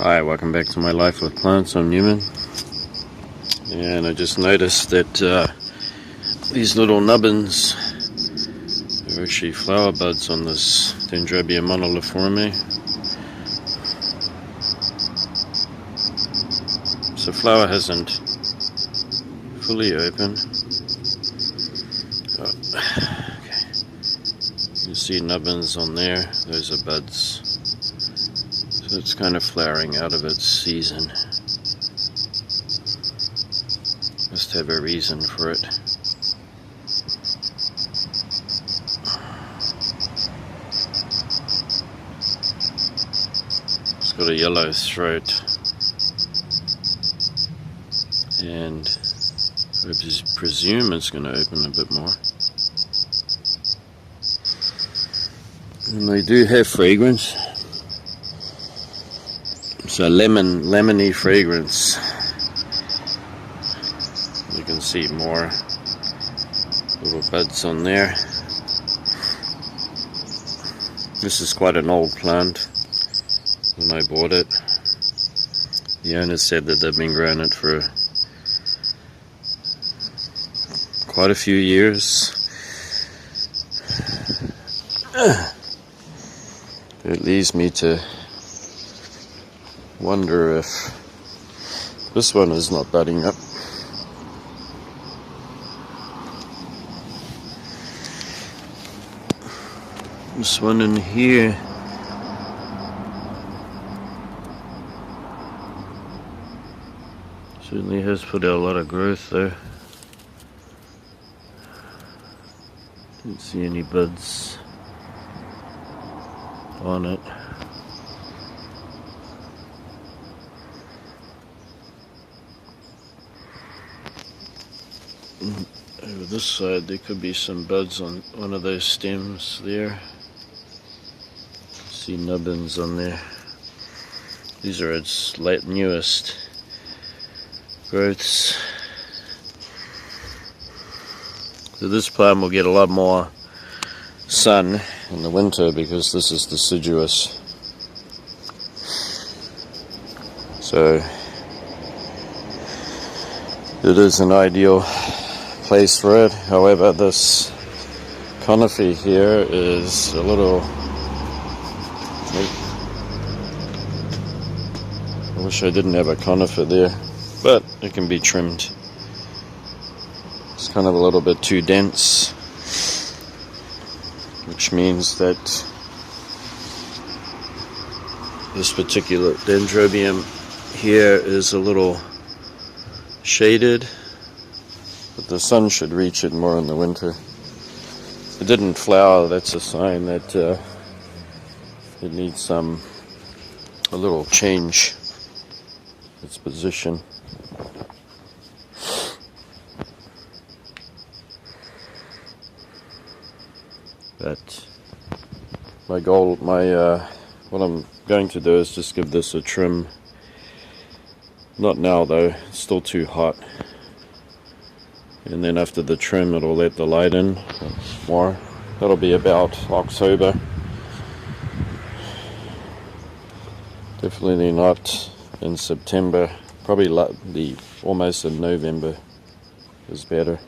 Hi, welcome back to my life with plants. I'm Newman, and I just noticed that these little nubbins are actually flower buds on this Dendrobium monoliforme. So flower hasn't fully opened. Okay. You see nubbins on there, those are buds. So it's kind of flowering out of its season. Must have a reason for it. It's got a yellow throat, and I presume it's going to open a bit more. And they do have fragrance. It's a lemony fragrance. You can see more little buds on there. This is quite an old plant. When I bought it, the owner said that they've been growing it for quite a few years. It leads me to wonder if this one is not budding up. This one in here certainly has put out a lot of growth though. Didn't see any buds on it. Over this side there could be some buds on one of those stems there. See nubbins on there. These are its newest growths. So this plant will get a lot more sun in the winter because this is deciduous. So it is an ideal place for it. However, this conifer here is a little... I wish I didn't have a conifer there, but it can be trimmed. It's kind of a little bit too dense, which means that this particular Dendrobium here is a little shaded, but the sun should reach it more in the winter. If it didn't flower, that's a sign that it needs a little change its position. But my goal, what I'm going to do is just give this a trim. Not now though, it's still too hot. And then after the trim it'll let the light in more. That'll be about October. Definitely not in September. Probably almost in November is better.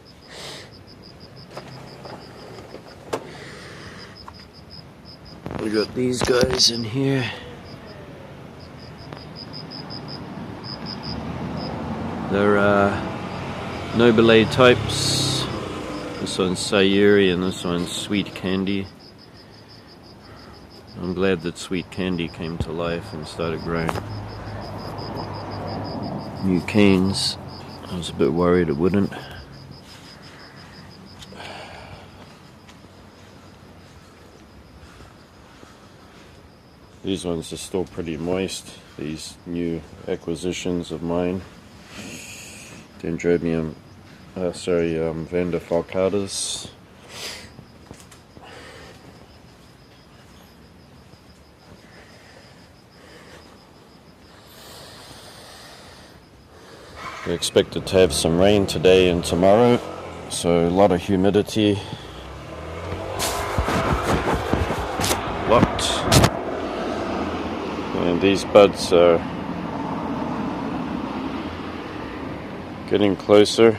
We got these guys in here. They're Nobile types. This one's Sayuri and this one's Sweet Candy. I'm glad that Sweet Candy came to life and started growing new canes. I was a bit worried it wouldn't. These ones are still pretty moist, these new acquisitions of mine. Dendrobium, Vanda falcatus. We expected to have some rain today and tomorrow, so a lot of humidity. Locked. And these buds are Getting closer,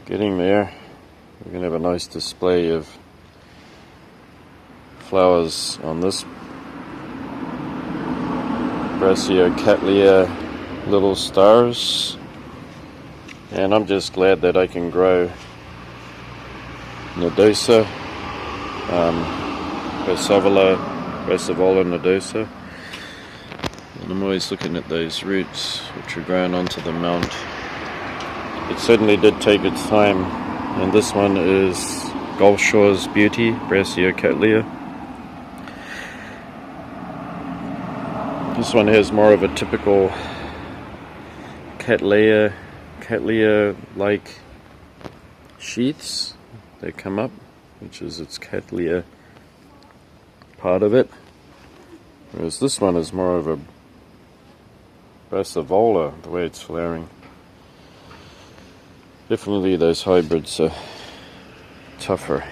getting there. We're going to have a nice display of flowers on this Brachyocatlia little stars, and I'm just glad that I can grow nodosa, Brassavola nodosa, and I'm always looking at those roots which are growing onto the mount. It certainly did take its time, and this one is Gulf Shore's Beauty, Brachyocatlia. This one has more of a typical Cattleya-like sheaths that come up, which is its Cattleya part of it. Whereas this one is more of a Brassavola, the way it's flowering. Definitely those hybrids are tougher.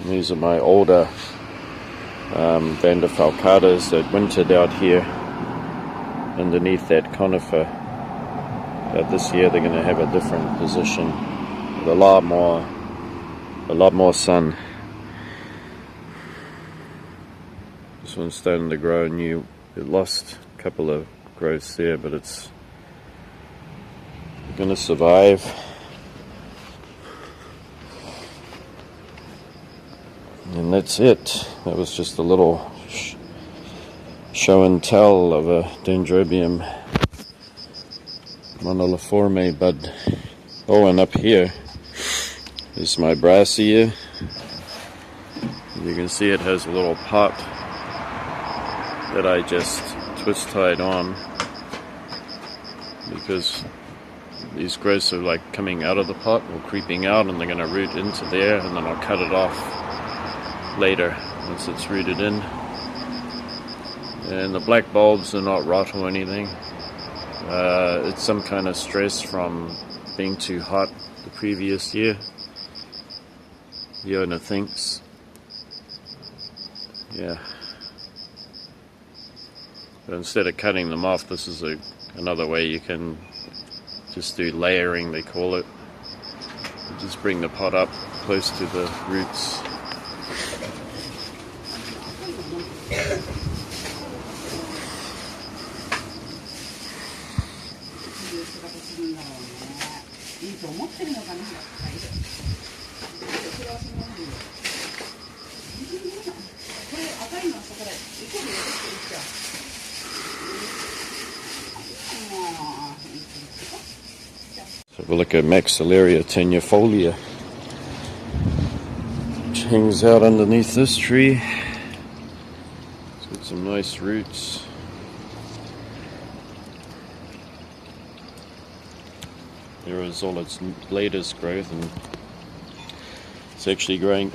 And these are my older Vanderfalcatas that wintered out here underneath that conifer. But this year they're going to have a different position with a lot more sun. This one's starting to grow new. It lost a couple of growths there, but it's going to survive. And that's it. That was just a little show and tell of a Dendrobium moniliforme bud. Oh, and up here is my Brassica. You can see it has a little pot that I just twist tied on because these growths are like coming out of the pot or creeping out, and they're going to root into there, and then I'll cut it off later once it's rooted in. And the black bulbs are not rot or anything. It's some kind of stress from being too hot the previous year, the owner thinks. Yeah. But instead of cutting them off, this is another way you can just do layering, they call it. You just bring the pot up close to the roots. So we'll look at Maxillaria tenuifolia, which hangs out underneath this tree. It's got some nice roots. There is all its latest growth, and it's actually growing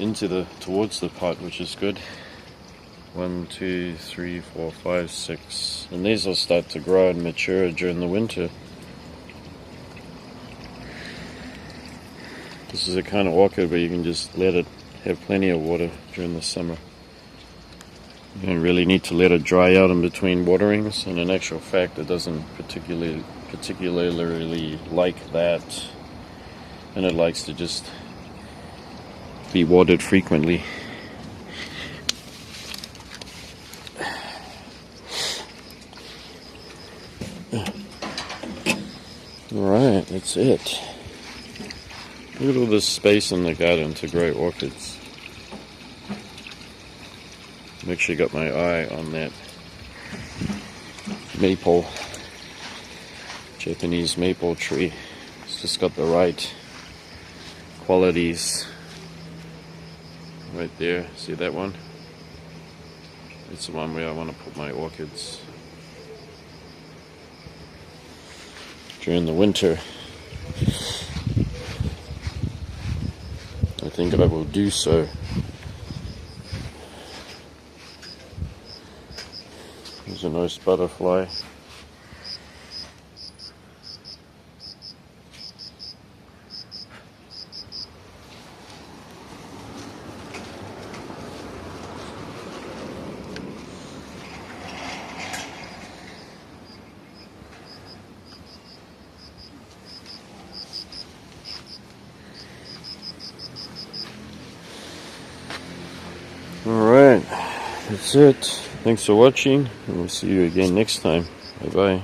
towards the pot, which is good. 1, 2, 3, 4, 5, 6, and these will start to grow and mature during the winter. This is a kind of orchid where you can just let it have plenty of water during the summer. You don't really need to let it dry out in between waterings, and in actual fact it doesn't particularly like that, and it likes to just be watered frequently. Alright, that's it. Look at all this space in the garden to grow orchids. I've actually got my eye on that maple, Japanese maple tree. It's just got the right qualities. Right there, see that one? It's the one where I want to put my orchids during the winter. I think I will do so. There's a nice butterfly. Alright, that's it. Thanks for watching, and we'll see you again next time. Bye bye.